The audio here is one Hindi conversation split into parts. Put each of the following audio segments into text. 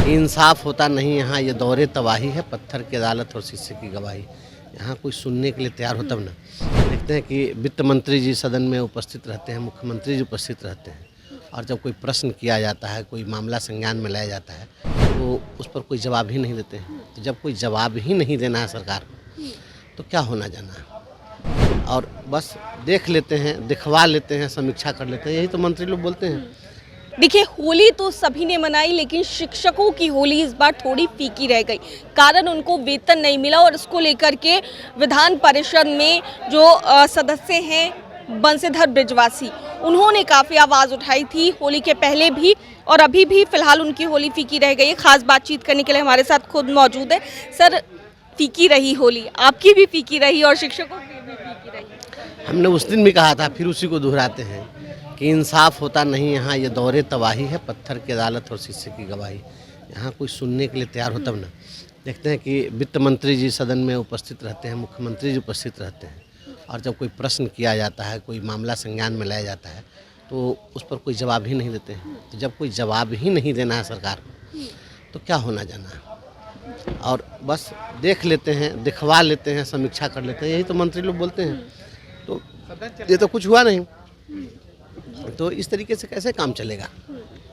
इंसाफ होता नहीं यहाँ, ये दौरे तबाही है, पत्थर की अदालत और शीशे की गवाही। यहाँ कोई सुनने के लिए तैयार हो तब ना। देखते हैं कि वित्त मंत्री जी सदन में उपस्थित रहते हैं, मुख्यमंत्री जी उपस्थित रहते हैं, और जब कोई प्रश्न किया जाता है, कोई मामला संज्ञान में लाया जाता है, तो उस पर कोई जवाब ही नहीं देते हैं। तो जब कोई जवाब ही नहीं देना है सरकार को, तो क्या होना जाना है, और बस देख लेते हैं, दिखवा लेते हैं, समीक्षा कर लेते हैं, यही तो मंत्री लोग बोलते हैं। देखिए, होली तो सभी ने मनाई, लेकिन शिक्षकों की होली इस बार थोड़ी फीकी रह गई। कारण उनको वेतन नहीं मिला, और इसको लेकर के विधान परिषद में जो सदस्य हैं बंशीधर बृजवासी, उन्होंने काफ़ी आवाज़ उठाई थी होली के पहले भी और अभी भी। फिलहाल उनकी होली फीकी रह गई है। खास बातचीत करने के लिए हमारे साथ खुद मौजूद है। सर, फीकी रही होली, आपकी भी फीकी रही और शिक्षकों की भी फीकी रही। हमने उस दिन भी कहा था, फिर उसी को दोहराते हैं कि इंसाफ होता नहीं यहाँ, ये दौरे तबाही है, पत्थर की अदालत और शीशे की गवाही। यहाँ कोई सुनने के लिए तैयार हो तब ना। देखते हैं कि वित्त मंत्री जी सदन में उपस्थित रहते हैं, मुख्यमंत्री जी उपस्थित रहते हैं, और जब कोई प्रश्न किया जाता है, कोई मामला संज्ञान में लाया जाता है, तो उस पर कोई जवाब ही नहीं देते हैं। तो जब कोई जवाब ही नहीं देना है सरकार को, तो क्या होना जाना है, और बस देख लेते हैं, दिखवा लेते हैं, समीक्षा कर लेते हैं, यही तो मंत्री लोग बोलते हैं। तो ये तो कुछ हुआ नहीं, तो इस तरीके से कैसे काम चलेगा।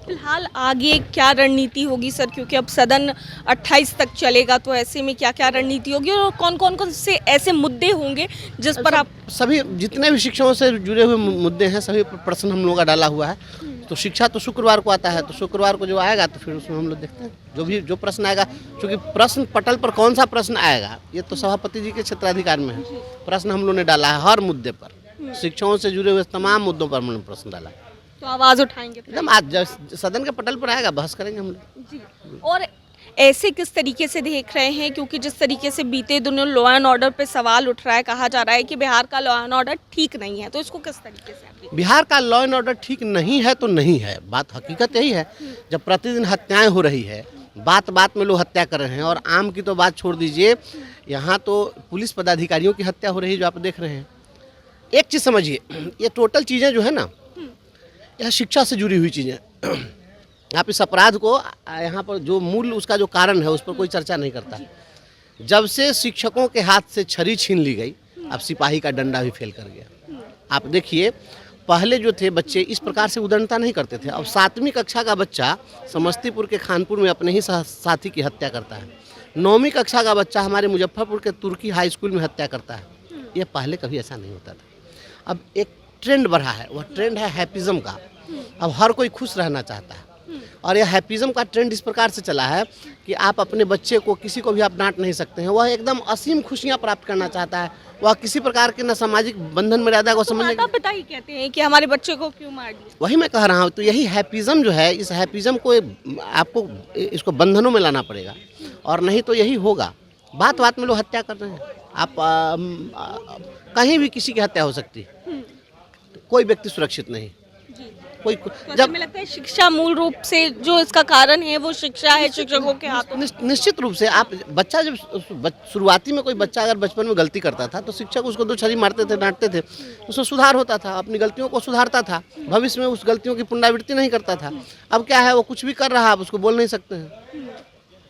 फिलहाल आगे क्या रणनीति होगी सर, क्योंकि अब सदन 28 तक चलेगा, तो ऐसे में क्या क्या रणनीति होगी और कौन से ऐसे मुद्दे होंगे जिस पर आप सभी जितने भी शिक्षकों से जुड़े हुए मुद्दे हैं, सभी पर प्रश्न हम लोगों का डाला हुआ है। तो शिक्षा तो शुक्रवार को आता है, तो शुक्रवार को जो आएगा तो फिर उसमें हम लोग देखते हैं जो प्रश्न आएगा। क्योंकि प्रश्न पटल पर कौन सा प्रश्न आएगा, ये तो सभापति जी के क्षेत्राधिकार में है। प्रश्न हम लोगों ने डाला है हर मुद्दे पर, शिक्षकों से जुड़े हुए तमाम मुद्दों पर हमने प्रश्न डाला है। तो आवाज़ उठाएंगे एकदम आज जब सदन के पटल पर आएगा, बहस करेंगे हम लोग जी। और ऐसे किस तरीके से देख रहे हैं, क्योंकि जिस तरीके से बीते दिनों लॉ एंड ऑर्डर पे सवाल उठ रहा है, कहा जा रहा है कि बिहार का लॉ एंड ऑर्डर ठीक नहीं है, तो इसको किस तरीके से आप देखते बिहार का लॉ एंड ऑर्डर ठीक नहीं है तो नहीं है। बात हकीकत यही है, जब प्रतिदिन हत्याएं हो रही है, बात बात में लोग हत्या कर रहे हैं, और आम की तो बात छोड़ दीजिए, यहाँ तो पुलिस पदाधिकारियों की हत्या हो रही है जो आप देख रहे हैं। एक चीज़ समझिए, ये टोटल चीज़ें जो है ना, यह शिक्षा से जुड़ी हुई चीज़ें। आप इस अपराध को यहाँ पर जो मूल उसका जो कारण है, उस पर कोई चर्चा नहीं करता। जब से शिक्षकों के हाथ से छड़ी छीन ली गई, अब सिपाही का डंडा भी फेल कर गया। आप देखिए, पहले जो थे बच्चे इस प्रकार से उद्दंडता नहीं करते थे। अब 7वीं कक्षा का बच्चा समस्तीपुर के खानपुर में अपने ही साथी की हत्या करता है। 9वीं कक्षा का बच्चा हमारे मुजफ्फरपुर के तुर्की हाई स्कूल में हत्या करता है। ये पहले कभी ऐसा नहीं होता था। अब एक ट्रेंड बढ़ा है, वह ट्रेंड है हैप्पीज़म का। अब हर कोई खुश रहना चाहता है, और यह हैप्पीज़म का ट्रेंड इस प्रकार से चला है कि आप अपने बच्चे को, किसी को भी आप डांट नहीं सकते हैं। वह एकदम असीम खुशियां प्राप्त करना चाहता है। वह किसी प्रकार के न सामाजिक बंधन में रहता है। वो समझ माता पिता ही कहते हैं कि हमारे बच्चे को क्यों मार दिया। वही मैं कह रहा हूँ। तो यही हैप्पीज़म जो है, इस हैप्पीज़म को आपको इसको बंधनों में लाना पड़ेगा, और नहीं तो यही होगा। बात बात में लोग हत्या कर रहे हैं। आप कहीं भी किसी की हत्या हो सकती है, कोई व्यक्ति सुरक्षित नहीं। कोई तो जब हमें लगता है शिक्षा मूल रूप से जो इसका कारण है वो शिक्षा है, शिक्षकों के हाथों में। निश्चित रूप से आप बच्चा जब शुरुआती में कोई बच्चा अगर बचपन में गलती करता था, तो शिक्षक उसको 2 छड़ी मारते थे, डांटते थे, उसमें सुधार होता था, अपनी गलतियों को सुधारता था, भविष्य में उस गलतियों की पुनरावृत्ति नहीं करता था। अब क्या है, वो कुछ भी कर रहा है, आप उसको बोल नहीं सकते हैं।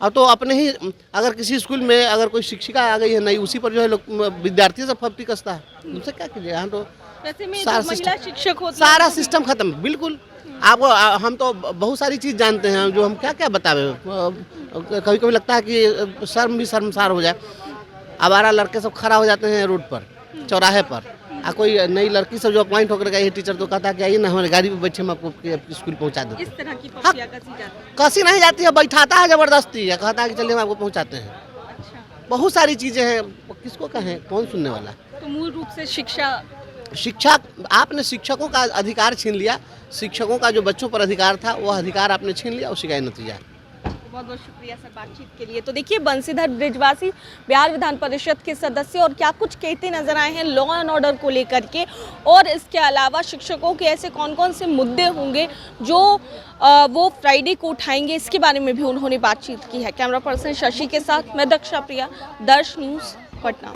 अब तो अपने ही, अगर किसी स्कूल में अगर कोई शिक्षिका आ गई है नई, उसी पर जो है लोग विद्यार्थी सब फप्ती कसता है। उनसे क्या कीजिए, यहाँ तो वैसे में जो महिला शिक्षक होती है, सारा सिस्टम खत्म। बिल्कुल, आप हम तो बहुत सारी चीज़ जानते हैं जो हम क्या क्या बतावे। कभी कभी लगता है कि शर्म भी शर्मसार हो जाए। आवारा लड़के सब खड़ा हो जाते हैं रोड पर, चौराहे पर, कोई नई लड़की सब जो अपॉइंट होकर गई है, टीचर तो कहता है कि आइए ना, हमारे गाड़ी पे बैठे, हम आपको स्कूल पहुंचा देते हैं। इस तरह की पप्पियाँ कसी जाती हैं। कसी नहीं जाती है, बैठाता है जबरदस्ती, या कहता है कि चलिए हम आपको पहुंचाते हैं। अच्छा, बहुत सारी चीज़ें हैं, किसको कहें, कौन सुनने वाला। तो मूल रूप से शिक्षा आपने शिक्षकों का अधिकार छीन लिया। शिक्षकों का जो बच्चों पर अधिकार था, वह अधिकार आपने छीन लिया, उसी का नतीजा। बहुत बहुत शुक्रिया सर बातचीत के लिए। तो देखिए, बंशीधर बृजवासी बिहार विधान परिषद के सदस्य और क्या कुछ कहते नजर आए हैं लॉ एंड ऑर्डर को लेकर के, और इसके अलावा शिक्षकों के ऐसे कौन से मुद्दे होंगे जो वो फ्राइडे को उठाएंगे, इसके बारे में भी उन्होंने बातचीत की है। कैमरा पर्सन शशि के साथ मैं दक्षा प्रिया, दर्श न्यूज़, पटना।